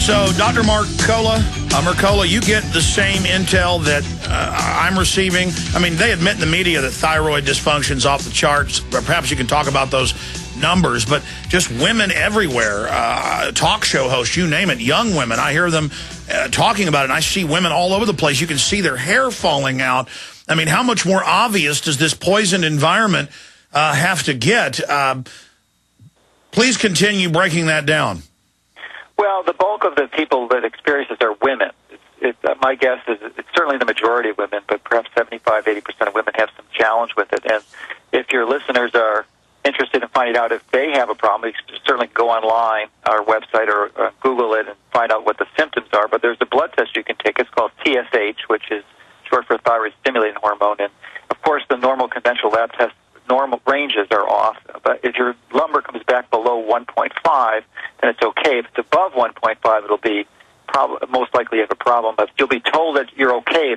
So, Dr. Mercola, you get the same intel that I'm receiving. I mean, they admit in the media that thyroid dysfunction's off the charts. Perhaps you can talk about those numbers, but just women everywhere, talk show hosts, you name it, young women. I hear them talking about it, and I see women all over the place. You can see their hair falling out. I mean, how much more obvious does this poisoned environment have to get? Please continue breaking that down. Well, the bulk of the people that experience this are women. My guess is it's certainly the majority of women, but perhaps 75, 80% of women have some challenge with it. And if your listeners are interested in finding out if they have a problem, you can certainly go online, our website, or Google it and find out what the symptoms are. But there's a blood test you can take. It's called TSH, which is short for thyroid-stimulating hormone. And, of course, the normal conventional lab test normal ranges are off. But if your number comes back below 1.5, then it's okay. If it's above 1.5, it'll be most likely you have a problem. But you'll be told that you're okay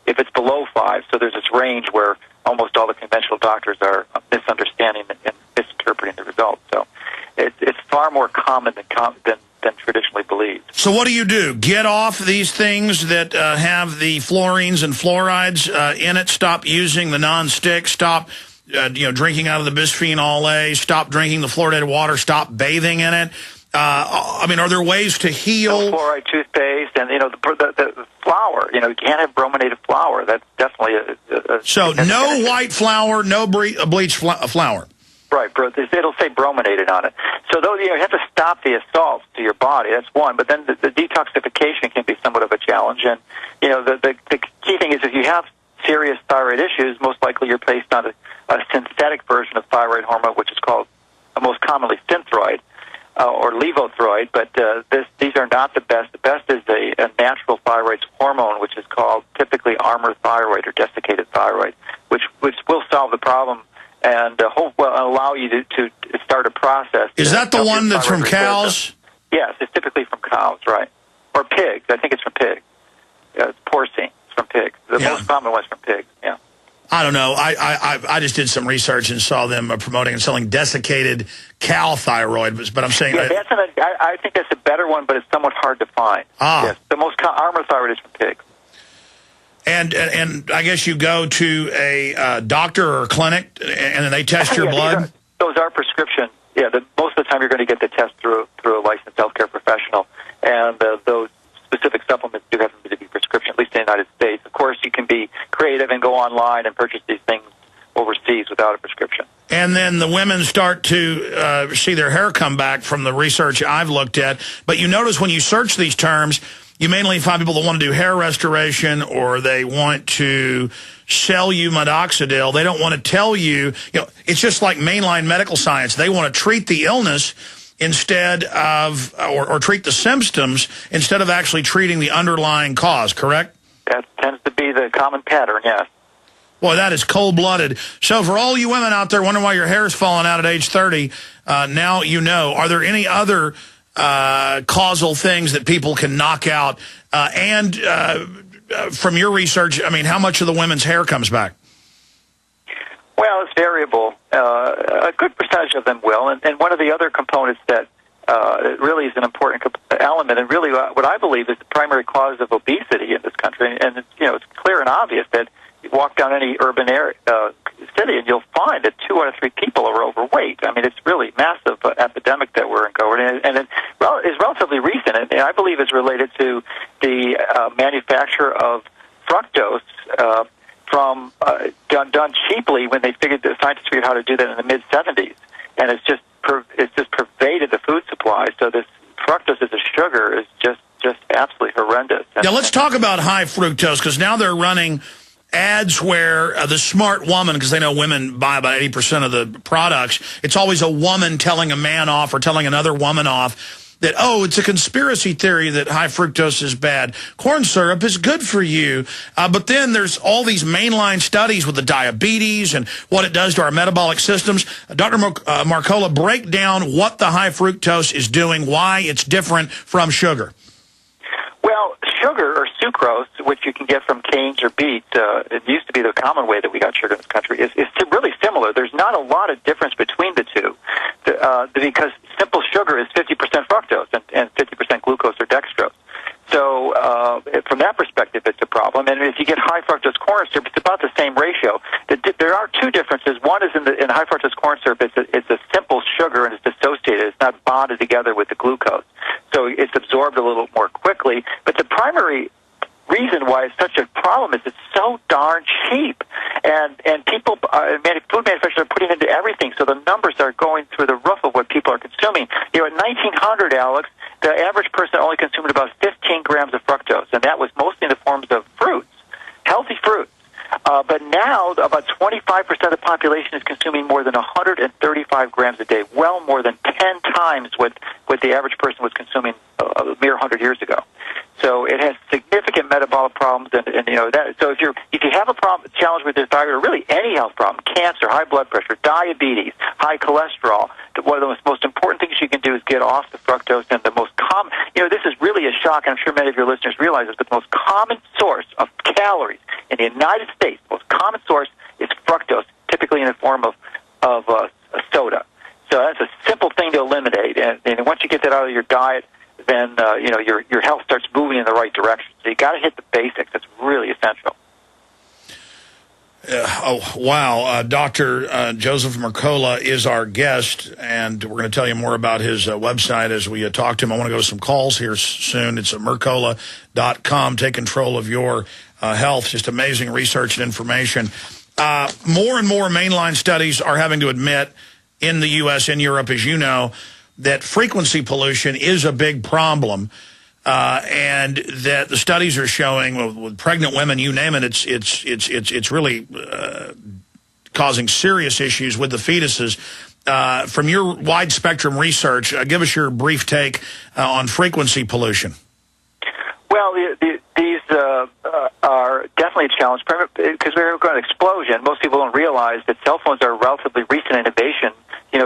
if it's below 5. So there's this range where almost all the conventional doctors are misunderstanding and misinterpreting the results. So it's far more common than traditionally believed. So what do? Get off these things that have the fluorines and fluorides in it. Stop using the non-stick. Stop drinking out of the bisphenol-a. Stop drinking the fluoridated water. Stop bathing in it. I mean, are there ways to heal? No fluoride toothpaste, and the flour. You can't have brominated flour. That's definitely so no white flour, no bleached flour. Right, it'll say brominated on it. So those, you have to stop the assaults to your body. That's one. But then the detoxification can be somewhat of a challenge. And the key thing is if you have serious thyroid issues, most likely you're placed on a synthetic version of thyroid hormone, which is called most commonly Synthroid or Levothyroid. But these are not the best. The best is a natural thyroid hormone, which is called typically Armour thyroid or desiccated thyroid, which will solve the problem and allow you to start a process. Is that the one that's from cows? Yes, it's typically from cows, right? Or pigs. I think it's from pigs. It's porcine. It's from pigs. The most common one's from pigs, yeah. I don't know. I just did some research and saw them promoting and selling desiccated cow thyroid, but I'm saying... Yeah, I think that's a better one, but it's somewhat hard to find. Yes, the most Armour thyroid is from pigs. And I guess you go to a doctor or a clinic, and then they test your blood? Those are prescription. Yeah, most of the time you're going to get the test through a licensed healthcare professional, and those specific supplements do have to be prescription, at least in the United States. Of course, you can be creative and go online and purchase these things overseas without a prescription. And then the women start to see their hair come back from the research I've looked at. But you notice when you search these terms, you mainly find people that want to do hair restoration or they want to sell you minoxidil. They don't want to tell you, it's just like mainline medical science. They want to treat the illness instead of, or treat the symptoms instead of actually treating the underlying cause, correct? That tends to be the common pattern, yes. Boy, that is cold-blooded. So for all you women out there wondering why your hair is falling out at age 30, now you know. Are there any other causal things that people can knock out? And from your research, I mean, how much of the women's hair comes back? Well, it's variable. A good percentage of them will. And one of the other components that really is an important element, and really what I believe is the primary cause of obesity in this country, and it's clear and obvious that you walk down any urban area, city and you'll find that 2 out of 3 people are overweight. I mean, it's really massive epidemic that we're in, and it is relatively recent, and I believe is related to the manufacture of fructose from done cheaply when the scientists figured how to do that in the mid-'70s, and it's just pervaded the food supply. So this fructose as a sugar is just absolutely horrendous. Now let's talk about high fructose, because now they're running ads where the smart woman, because they know women buy about 80% of the products, it's always a woman telling a man off or telling another woman off that, oh, it's a conspiracy theory that high fructose is bad. Corn syrup is good for you. But then there's all these mainline studies with the diabetes and what it does to our metabolic systems. Dr. Mercola, break down what the high fructose is doing, why it's different from sugar. Well, sugar or sucrose, which you can get from canes or beets, it used to be the common way that we got sugar in this country, is really similar. There's not a lot of difference between the two because simple sugar is 50% fructose and 50% glucose or dextrose. if you get high fructose corn syrup, it's about the same ratio. There are two differences. One is in high fructose corn syrup, it's a simple sugar and it's dissociated. It's not bonded together with the glucose, so it's absorbed a little more quickly. But the primary reason why it's such a problem is it's so darn cheap, and people, food manufacturers are putting it into everything, so the numbers are going through the roof of what people are consuming. At 1900, Alex, the average person only consumed about 15 grams of fructose, and that was mostly in the forms of fruits, healthy fruits. But now, about 25% of the population is consuming more than 135 grams a day, well more than 10 times what the average person was consuming a mere 100 years ago. So it has significant metabolic problems, and that. So if you have a challenge with this diet, or really any health problem, cancer, high blood pressure, diabetes, high cholesterol, one of the most important things you can do is get off the fructose. And the most common, this is really a shock, and I'm sure many of your listeners realize this, but the most common source of calories in the United States, the most common source is fructose, typically in the form of a soda. So that's a simple thing to eliminate, and once you get that out of your diet, then your health starts moving in the right direction. So you got to hit the basics. That's really essential. Wow. Dr. Joseph-Mercola is our guest, and we're going to tell you more about his website as we talk to him. I want to go to some calls here soon. It's at mercola.com. Take control of your health. Just amazing research and information. More and more mainline studies are having to admit in the U.S. and Europe, as you know, that frequency pollution is a big problem, and that the studies are showing with pregnant women, you name it, it's really causing serious issues with the fetuses. From your wide spectrum research, give us your brief take on frequency pollution. Well, these are definitely a challenge because we're going to explosion. Most people don't realize that cell phones are a relatively recent innovation.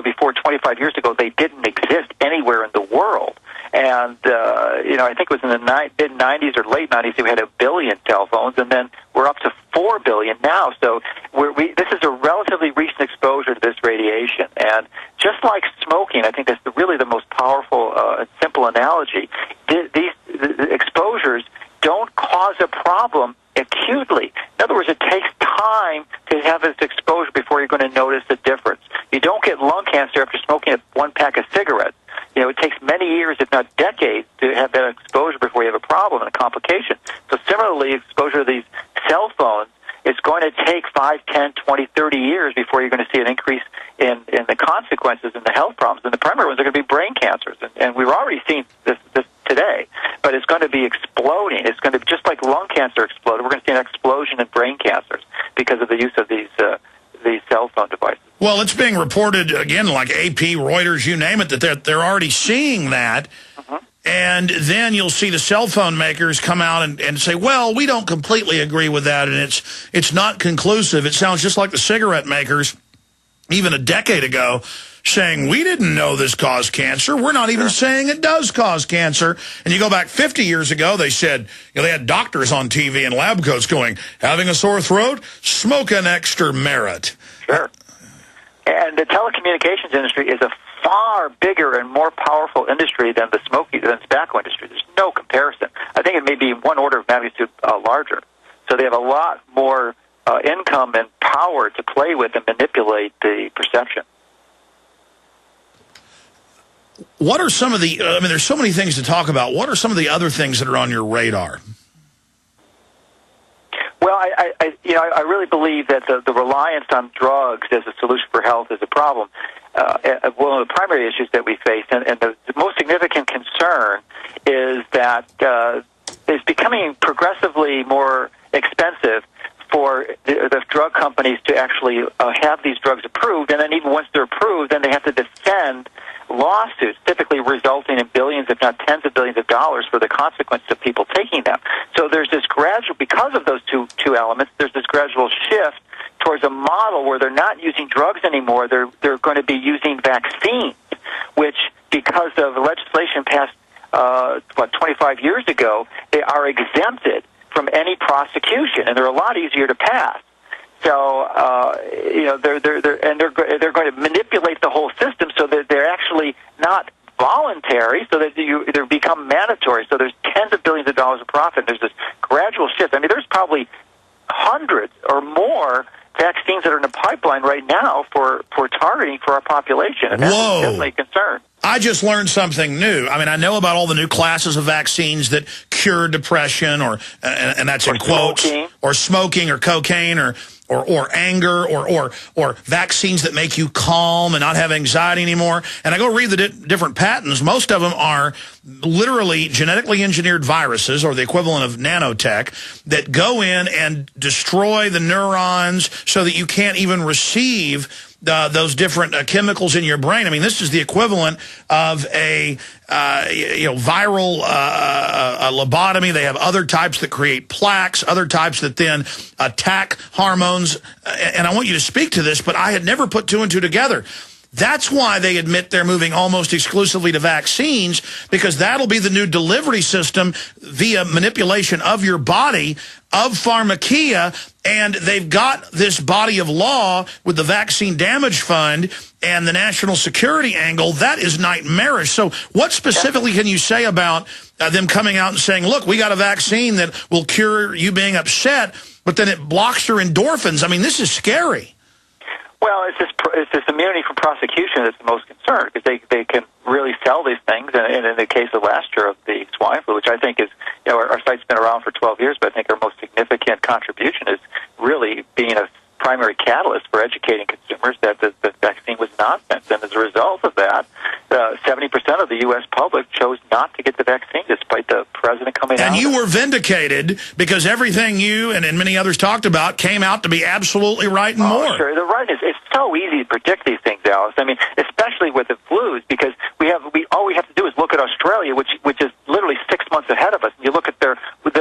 Before 25 years ago, they didn't exist anywhere in the world. And, I think it was in the mid-'90s or late '90s, we had 1 billion cell phones, and then we're up to 4 billion now. So this is a relatively recent exposure to this radiation. And just like smoking, I think that's really the most powerful and simple analogy. These exposures don't cause a problem acutely. In other words, it takes time to have this exposure before you're going to notice the difference. You don't get lung cancer after smoking one pack of cigarettes. It takes many years, if not decades, to have that exposure before you have a problem and a complication. So similarly, exposure to these cell phones, it's going to take 5, 10, 20, 30 years before you're going to see an increase in the consequences and the health problems. And the primary ones are going to be brain cancers. And we've already seen this today, but it's going to be exploding. It's going to be just like lung cancer exploded. We're going to see an explosion in brain cancers because of the use of these cell phone devices. Well, it's being reported, again, like AP, Reuters, you name it, that they're already seeing that. Mm-hmm. And then you'll see the cell phone makers come out and say, well, we don't completely agree with that, and it's not conclusive. It sounds just like the cigarette makers, even a decade ago, saying, we didn't know this caused cancer. We're not even saying it does cause cancer. And you go back 50 years ago, they said, they had doctors on TV in lab coats going, having a sore throat? Smoke an extra merit. Sure. And the telecommunications industry is a far bigger and more powerful industry than the tobacco industry. There's no comparison. I think it may be one order of magnitude larger. So they have a lot more income and power to play with and manipulate the perception. What are some of the, there's so many things to talk about. What are some of the other things that are on your radar? Well, I really believe that the reliance on drugs as a solution for health is a problem. One of the primary issues that we face, and the most significant concern, is that it's becoming progressively more expensive for the drug companies to actually have these drugs approved, and then even once they're approved, then they have to defend lawsuits, typically resulting in billions, if not tens of billions of dollars for the consequences of people taking them. So there's this gradual, because of those two elements, there's this gradual shift towards a model where they're not using drugs anymore. They're going to be using vaccines, which, because of legislation passed 25 years ago, they are exempted from any prosecution, and they're a lot easier to pass. So they're going to manipulate the whole system so that they're actually not voluntary, so that they become mandatory. So there's tens of billions of dollars of profit. There's this gradual shift. There's probably ones that are in the pipeline right now for targeting for our population, and that's definitely a concern. I just learned something new. I mean, I know about all the new classes of vaccines that cure depression, and that's in quotes, or smoking, or cocaine, or anger, or vaccines that make you calm and not have anxiety anymore. And I go read the different patents. Most of them are literally genetically engineered viruses, or the equivalent of nanotech, that go in and destroy the neurons so that you can't even receive those different chemicals in your brain. I mean, this is the equivalent of a viral lobotomy. They have other types that create plaques, other types that then attack hormones. And I want you to speak to this, but I had never put two and two together. That's why they admit they're moving almost exclusively to vaccines, because that'll be the new delivery system via manipulation of your body, of pharmakeia, and they've got this body of law with the Vaccine Damage Fund and the national security angle. That is nightmarish. So what specifically can you say about them coming out and saying, look, we got a vaccine that will cure you being upset, but then it blocks your endorphins? I mean, this is scary. Well, it's this immunity from prosecution that's the most concern, because they can really sell these things. And in the case of last year of the swine flu, which I think is, our site's been around for 12 years, but I think our most significant contribution is really being a primary catalyst for educating consumers that the vaccine was nonsense. And as a result of that, 70% of the U.S. public chose not to get the vaccine, despite the president coming out. And you were vindicated, because everything you and many others talked about came out to be absolutely right and more. Sure. The right is, it's so easy to predict these things, Alice. I mean, especially with the flus, because all we have to do is look at Australia, which is literally 6 months ahead of us. And you look at their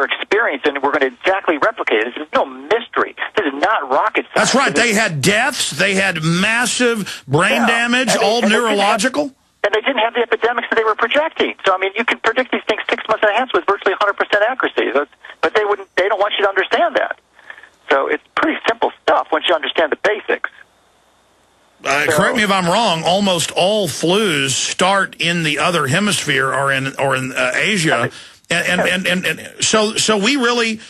experience, and we're going to exactly replicate it. This is no mystery. This is not rocket science. That's right. They had deaths. They had massive brain damage, all neurological. And they didn't have the epidemics that they were projecting. So, I mean, you can predict these things 6 months in advance with virtually 100% accuracy. But they don't want you to understand that. So it's pretty simple stuff once you understand the basics. Correct me if I'm wrong. Almost all flus start in the other hemisphere, or in Asia, and so we really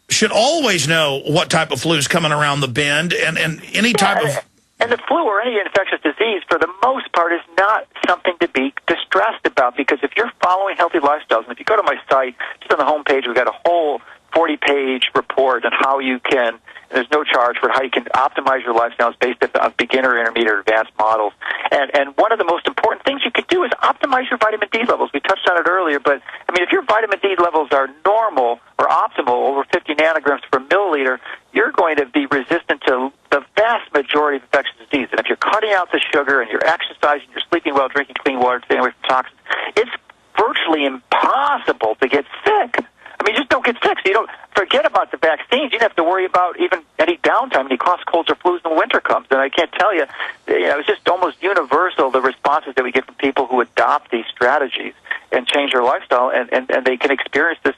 should always know what type of flu is coming around the bend, and any type of. And the flu or any infectious disease, for the most part, is not something to be distressed about, because if you're following healthy lifestyles, and if you go to my site, just on the homepage, we've got a whole 40-page report on how you can, there's no charge for how you can optimize your lifestyles based on beginner, intermediate, or advanced models. And one of the most important things you can do is optimize your vitamin D levels. We touched on it earlier, but, I mean, if your vitamin D levels are normal or optimal, over 50 nanograms per milliliter, you're going to be resistant to the vast majority of infectious disease. And if you're cutting out the sugar, and you're exercising, you're sleeping well, drinking clean water, staying away from toxins, it's virtually impossible to get sick. I mean, just don't get sick. So you don't forget about the vaccines. You don't have to worry about even any downtime, any coughs, colds, or flus when winter comes. And I can't tell you, it's just almost universal, the responses that we get from people who adopt these strategies and change their lifestyle, and they can experience this,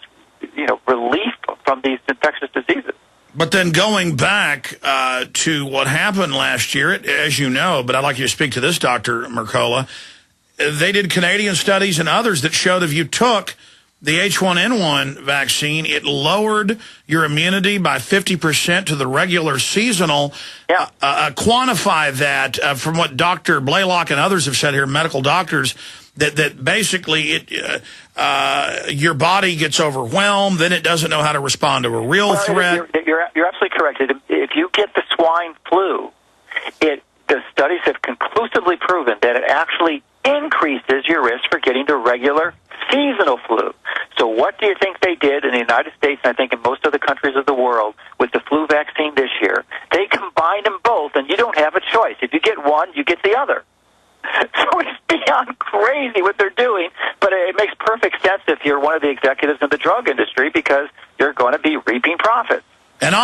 relief from these infectious diseases. But then going back to what happened last year, as you know, but I'd like you to speak to this, Dr. Mercola, they did Canadian studies and others that showed if you took the H1N1 vaccine, it lowered your immunity by 50% to the regular seasonal. Yeah. Quantify that from what Dr. Blaylock and others have said here, medical doctors, that basically your body gets overwhelmed, then it doesn't know how to respond to a real threat. You're absolutely correct. If you get the swine flu, the studies have conclusively proven that it actually increases your risk for getting the regular seasonal flu. So what do you think they did in the United States, and I think in most other countries of the world, with the flu vaccine this year? They combined them both, and you don't have a choice. If you get one, you get the other. So it's beyond crazy what they're doing, but it makes perfect sense if you're one of the executives in the drug industry, because you're going to be reaping profits. And